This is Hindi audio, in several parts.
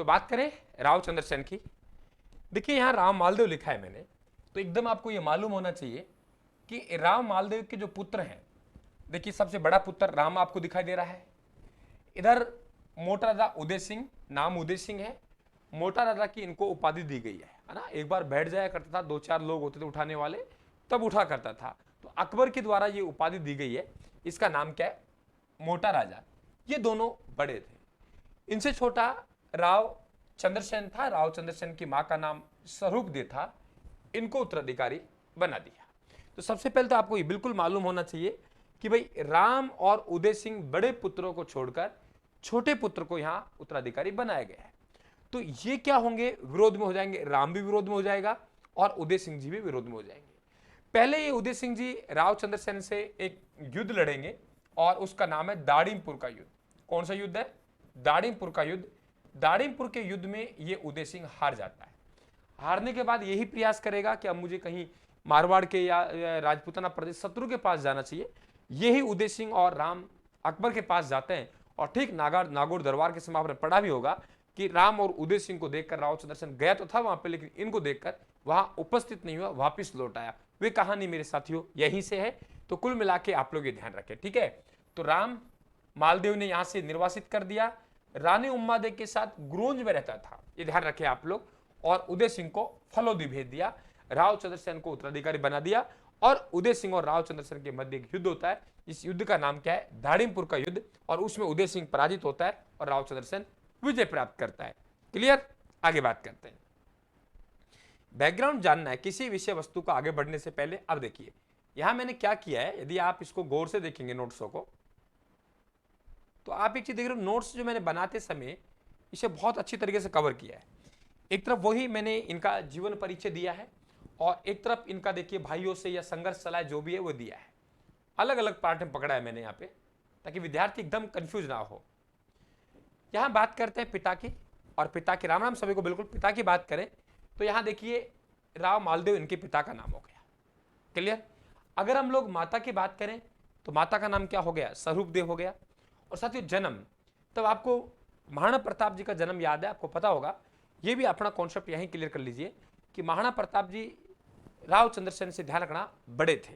तो बात करें राव चंद्र सेन की। देखिए यहाँ राम मालदेव लिखा है मैंने, तो एकदम आपको ये मालूम होना चाहिए कि राम मालदेव के जो पुत्र हैं, देखिए सबसे बड़ा पुत्र राम आपको दिखाई दे रहा है। इधर मोटा राजा उदय सिंह, नाम उदय सिंह है। मोटा राजा की इनको उपाधि दी गई है ना। एक बार बैठ जाया करता था, 2-4 लोग होते थे उठाने वाले, तब उठा करता था। तो अकबर के द्वारा ये उपाधि दी गई है। इसका नाम क्या है? मोटा राजा। ये दोनों बड़े थे। इनसे छोटा राव चंद्रसेन था। राव चंद्रसेन की मां का नाम स्वरूपदेव था। इनको उत्तराधिकारी बना दिया। तो सबसे पहले तो आपको ये बिल्कुल मालूम होना चाहिए कि भाई राम और उदय सिंह बड़े पुत्रों को छोड़कर छोटे पुत्र को यहां उत्तराधिकारी बनाया गया है। तो ये क्या होंगे? विरोध में हो जाएंगे। राम भी विरोध में हो जाएगा और उदय सिंह जी भी विरोध में हो जाएंगे। पहले ये उदय सिंह जी राव चंद्रसेन से एक युद्ध लड़ेंगे और उसका नाम है दाड़ीमपुर का युद्ध। कौन सा युद्ध है? दाड़ीमपुर का युद्ध। दाड़ीमपुर के युद्ध में ये उदय सिंह हार जाता है। हारने के बाद यही प्रयास करेगा कि अब मुझे कहीं मारवाड़ के या राजपूताना प्रदेश शत्रु के पास जाना चाहिए। यही उदय सिंह और राम अकबर के पास जाते हैं और ठीक नागौर दरबार के समय आपने पढ़ा भी होगा कि राम और उदय सिंह को देखकर राव चंद्रसेन गया तो था वहां पे, लेकिन इनको देखकर वहां उपस्थित नहीं हुआ, वापिस लौट आया। वे कहानी मेरे साथियों यहीं से है। तो कुल मिला के आप लोग ये ध्यान रखें, ठीक है। तो राम मालदेव ने यहां से निर्वासित कर दिया। रानी उम्मादेव के साथ गुरूंज में रहता था, ये ध्यान रखें आप लोग। और उदय सिंह को फलोदी भेज दिया। राव चंद्रसेन को उत्तराधिकारी बना दिया और उदय सिंह और राव चंद्रसेन के मध्य एक युद्ध होता है। इस युद्ध का नाम क्या है? दाड़ीमपुर का युद्ध। और उसमें उदय सिंह पराजित होता है और राव चंद्रसेन विजय प्राप्त करता है। क्लियर? आगे बात करते हैं। बैकग्राउंड जानना है किसी विषय वस्तु को आगे बढ़ने से पहले। अब देखिए यहां मैंने क्या किया है, यदि आप इसको गौर से देखेंगे नोट्सों को, तो आप एक चीज देख रहे हो, नोट्स जो मैंने बनाते समय इसे बहुत अच्छी तरीके से कवर किया है। एक तरफ वही मैंने इनका जीवन परिचय दिया है और एक तरफ इनका देखिए भाइयों से या संघर्ष चला जो भी है वो दिया है। अलग अलग पार्ट में पकड़ा है मैंने यहाँ पे, ताकि विद्यार्थी एकदम कंफ्यूज ना हो। यहाँ बात करते हैं पिता की, और पिता की राम राम सभी को। बिल्कुल पिता की बात करें तो यहाँ देखिए राव मालदेव इनके पिता का नाम हो गया। क्लियर? अगर हम लोग माता की बात करें तो माता का नाम क्या हो गया? स्वरूपदेव हो गया। और साथियों जन्म, तब आपको महाराणा प्रताप जी का जन्म याद है, आपको पता होगा। ये भी अपना कॉन्सेप्ट यहीं क्लियर कर लीजिए कि महाराणा प्रताप जी राव चंद्रसेन से ध्यान रखना बड़े थे,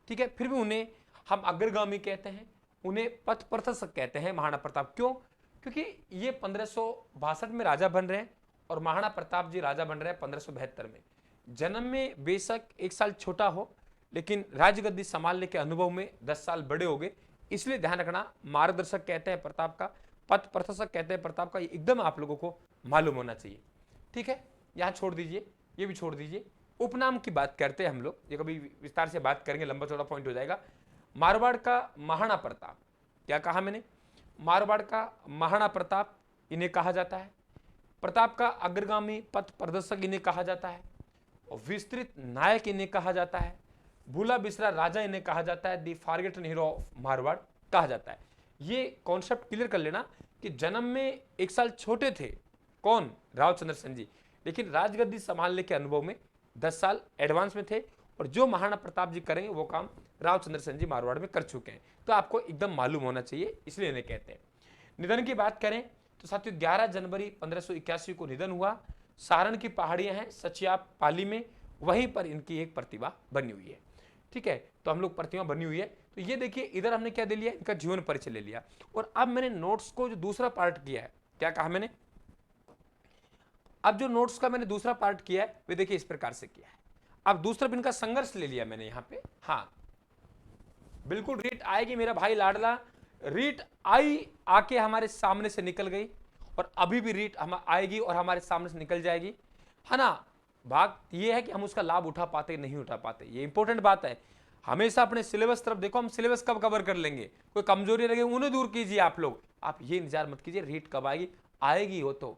ठीक है। फिर भी उन्हें हम अग्रगामी कहते हैं, उन्हें पथ प्रदर्शक कहते हैं महाराणा प्रताप। क्यों? क्योंकि ये 1562 में राजा बन रहे हैं और महाराणा प्रताप जी राजा बन रहे हैं 1572 में। जन्म में बेशक 1 साल छोटा हो, लेकिन राजगद्दी संभालने के अनुभव में 10 साल बड़े हो गए। इसलिए ध्यान रखना, मार्गदर्शक कहते हैं प्रताप का, पथ प्रदर्शक कहते हैं प्रताप का। ये एकदम आप लोगों को मालूम होना चाहिए, ठीक है। यहां छोड़ दीजिए, ये भी छोड़ दीजिए। उपनाम की बात करते हैं हम लोग, ये कभी विस्तार से बात करेंगे, लंबा चौड़ा पॉइंट हो जाएगा। मारवाड़ का महाराणा प्रताप, क्या कहा मैंने? मारवाड़ का महाराणा प्रताप इन्हें कहा जाता है। प्रताप का अग्रगामी पथ प्रदर्शक इन्हें कहा जाता है। और विस्तृत नायक इन्हें कहा जाता है। भूला बिसरा राजा इन्हें कहा जाता है। दी फॉरगेटन हीरो ऑफ मारवाड़ कहा जाता है। ये कॉन्सेप्ट क्लियर कर लेना कि जन्म में 1 साल छोटे थे कौन? राव चंद्रसेन जी, लेकिन राजगद्दी संभालने के अनुभव में 10 साल एडवांस में थे। और जो महाराणा प्रताप जी करेंगे वो काम राव चंद्रसेन जी मारवाड़ में कर चुके हैं। तो आपको एकदम मालूम होना चाहिए, इसलिए इन्हें कहते हैं। निधन की बात करें तो साथियों 11 जनवरी 1581 को निधन हुआ। सारण की पहाड़ियां हैं सचिया पाली में, वहीं पर इनकी एक प्रतिमा बनी हुई है, ठीक है। तो हम लोग प्रतिमा बनी हुई है। तो ये देखिए इधर हमने क्या दे लिया? इनका जीवन परिचय ले लिया। और अब मैंने नोट्स को जो दूसरा पार्ट किया है, क्या कहा मैंने? अब जो नोट्स का मैंने दूसरा पार्ट किया है वे देखिए इस प्रकार से किया है। अब दूसरा भी इनका संघर्ष ले लिया मैंने यहां पे। हाँ बिल्कुल, रीट आएगी मेरा भाई लाडला। रीट आई, आके हमारे सामने से निकल गई, और अभी भी रीट हम आएगी और हमारे सामने से निकल जाएगी, है ना। बात ये है कि हम उसका लाभ उठा पाते नहीं उठा पाते, ये इंपॉर्टेंट बात है। हमेशा अपने सिलेबस तरफ देखो, हम सिलेबस कब कवर कर लेंगे, कोई कमजोरी रह गई उन्हें दूर कीजिए आप लोग। आप ये इंतजार मत कीजिए रीट कब आएगी, आएगी हो तो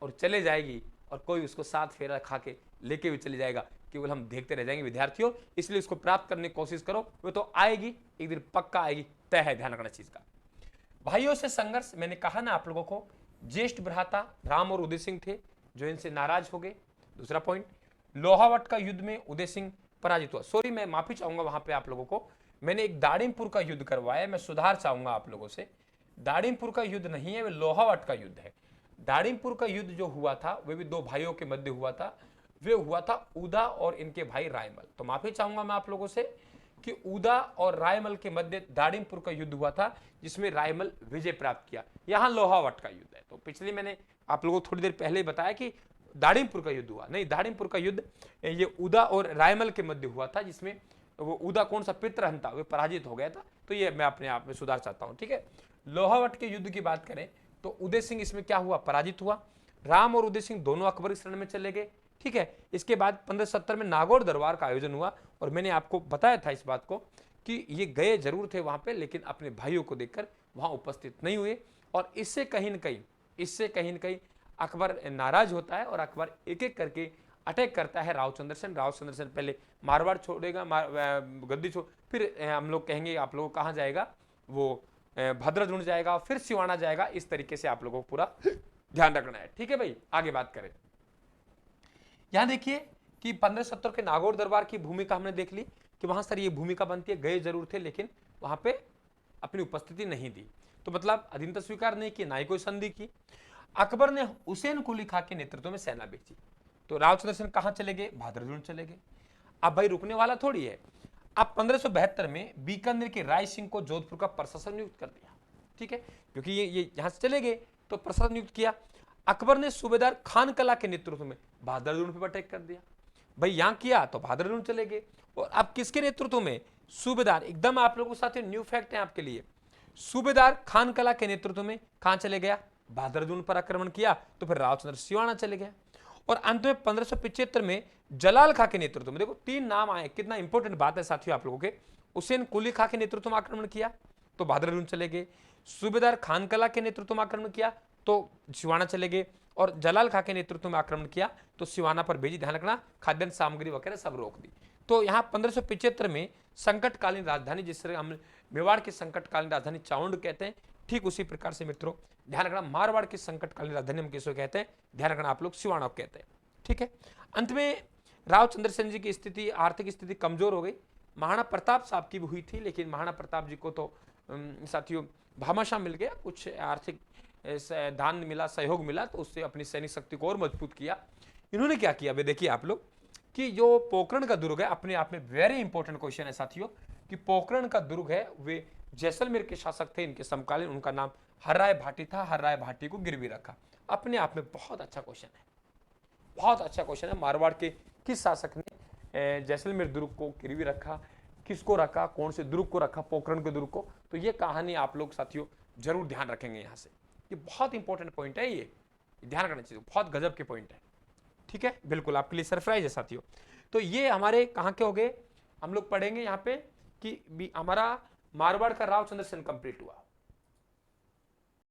और चले जाएगी, और कोई उसको 7 फेरा खा के लेके भी चले जाएगा, केवल हम देखते रह जाएंगे विद्यार्थियों। इसलिए इसको प्राप्त करने की कोशिश करो, वो तो आएगी, एक दिन पक्का आएगी, तय है, ध्यान रखना चीज का। भाइयों से संघर्ष, मैंने कहा ना आप लोगों को, ज्येष्ठ भ्राता राम और उदय सिंह थे जो इनसे नाराज हो गए। दूसरा पॉइंट, लोहावट का युद्ध में उदय सिंह पराजित हुआ। सॉरी, मैं माफी चाहूंगा वहां पे आप लोगों को, मैंने एक दाड़ीमपुर का युद्ध करवाया, मैं सुधार चाहूंगा आप लोगों से। दाड़ीमपुर का युद्ध नहीं है, वह लोहावट का युद्ध है। दाड़िमपुर का युद्ध जो हुआ था वह भी दो भाइयों के मध्य हुआ था, वे हुआ था उदा और इनके भाई रायमल। तो माफी चाहूंगा मैं आप लोगों से कि उदा और रायमल के मध्य दाड़िमपुर का युद्ध हुआ था, जिसमें रायमल विजय प्राप्त किया। यहां लोहावट का युद्ध है। तो पिछले मैंने आप लोगों को थोड़ी देर पहले ही बताया कि दाड़िमपुर का युद्ध हुआ, नहीं, दाड़िमपुर का युद्ध ये उदा और रायमल के मध्य हुआ था, जिसमें वो उदा कौन सा पितृहन था, वे पराजित हो गया था। तो ये मैं अपने आप में सुधार चाहता हूं, ठीक है। लोहावट के युद्ध की बात करें तो उदय सिंह इसमें क्या हुआ, पराजित हुआ। राम और उदय सिंह दोनों अकबर की शरण में चले गए, ठीक है। इसके बाद 1570 में नागौर दरबार का आयोजन हुआ, और मैंने आपको बताया था इस बात को कि ये गए जरूर थे वहां पे, लेकिन अपने भाइयों को देखकर वहां उपस्थित नहीं हुए। और इससे कहीं न कहीं अकबर नाराज होता है और अकबर एक एक करके अटैक करता है रावचंद्र सेन। रावचंद्र सेन पहले मारवाड़ छोड़ेगा, गद्दी छोड़, फिर हम लोग कहेंगे आप लोगों को कहाँ जाएगा, वो भद्रजुंड जाएगा, फिर सिवाना जाएगा। इस तरीके से आप लोगों को पूरा ध्यान रखना है, ठीक है भाई। आगे बात करें, यहां देखिए कि 1570 के नागौर दरबार की भूमिका हमने देख ली कि वहां सर ये भूमिका बनती है, गए जरूर थे लेकिन वहां पे अपनी उपस्थिति नहीं दी। तो मतलब अधीनता स्वीकार नहीं की, ना ही कोई संधि की। अकबर ने हुसैन कुली खां के नेतृत्व में सेना भेजी। तो रावचंद्र सेन कहां चले गए, भादरजुंड चले गए। अब भाई रुकने वाला थोड़ी है। अब 1572 में बीकानेर के राय सिंह को जोधपुर का प्रशासन नियुक्त कर दिया, ठीक है, क्योंकि ये यहां से चले गए तो प्रशासन नियुक्त किया। अकबर ने सूबेदार खान कला के नेतृत्व में भादरजुंड पर अटैक कर दिया। भाई यहां किया तो भादरजुंड चले गए। और अब किसके नेतृत्व में, सूबेदार, एकदम आप लोगों के साथ न्यू फैक्ट है आपके लिए, सूबेदार खान कला के नेतृत्व में कहां चले गया, भादरजुंड पर आक्रमण किया। तो फिर रावचंद्र सिवाना चले गया। और अंत में 1575 में जलाल खां के नेतृत्व में, देखो 3 नाम आए, कितना इंपॉर्टेंट बात है साथियों आप लोगों के। हुसैन कुली खां के नेतृत्व में आक्रमण किया तो भादरजुंड चले गए, सूबेदार खान कला के नेतृत्व में आक्रमण किया तो सिवाना चले गए, और जलाल खां के नेतृत्व में आक्रमण किया तो सिवाना पर भेजी। ध्यान रखना, खाद्यान्न सामग्री वगैरह सब रोक दी। तो यहाँ 1575 में संकटकालीन राजधानी, जिस तरह हम मेवाड़ की संकटकालीन राजधानी चाउंड कहते हैं, ठीक उसी प्रकार से मित्रों ध्यान रखना मारवाड़ की संकटकालीन राजधानी हम किसको कहते हैं, ध्यान रखना आप लोग सिवाना कहते हैं, ठीक है। अंत में रावचंद्र सेन जी की स्थिति, आर्थिक स्थिति कमजोर हो गई। महाराणा प्रताप साहब की भी हुई थी, लेकिन महाराणा प्रताप जी को तो साथियों भामाशाह मिल गया, कुछ आर्थिक दान मिला, सहयोग मिला, तो उससे अपनी सैनिक शक्ति को और मजबूत किया। इन्होंने क्या किया, वे देखिए आप लोग कि जो पोखरण का दुर्ग है, अपने आप में वेरी इंपॉर्टेंट क्वेश्चन है साथियों, कि पोखरण का दुर्ग है, वे जैसलमेर के शासक थे इनके समकालीन, उनका नाम हर्राय भाटी था। हर्राय भाटी को गिरवी रखा, अपने आप में बहुत अच्छा क्वेश्चन है, बहुत अच्छा क्वेश्चन है। मारवाड़ के किस शासक ने जैसलमेर दुर्ग को गिरवी रखा, किसको रखा, कौन से दुर्ग को रखा, पोखरण के दुर्ग को। तो ये कहानी आप लोग साथियों जरूर ध्यान रखेंगे यहाँ से, ये बहुत इंपॉर्टेंट पॉइंट है, ये ध्यान रखना चाहिए, बहुत गजब के पॉइंट है, ठीक है, बिल्कुल आपके लिए सरप्राइज है साथियों। तो ये हमारे कहाँ के हो गए, हम लोग पढ़ेंगे यहाँ पे कि हमारा मारवाड़ का रावचंद्र सेन कंप्लीट हुआ।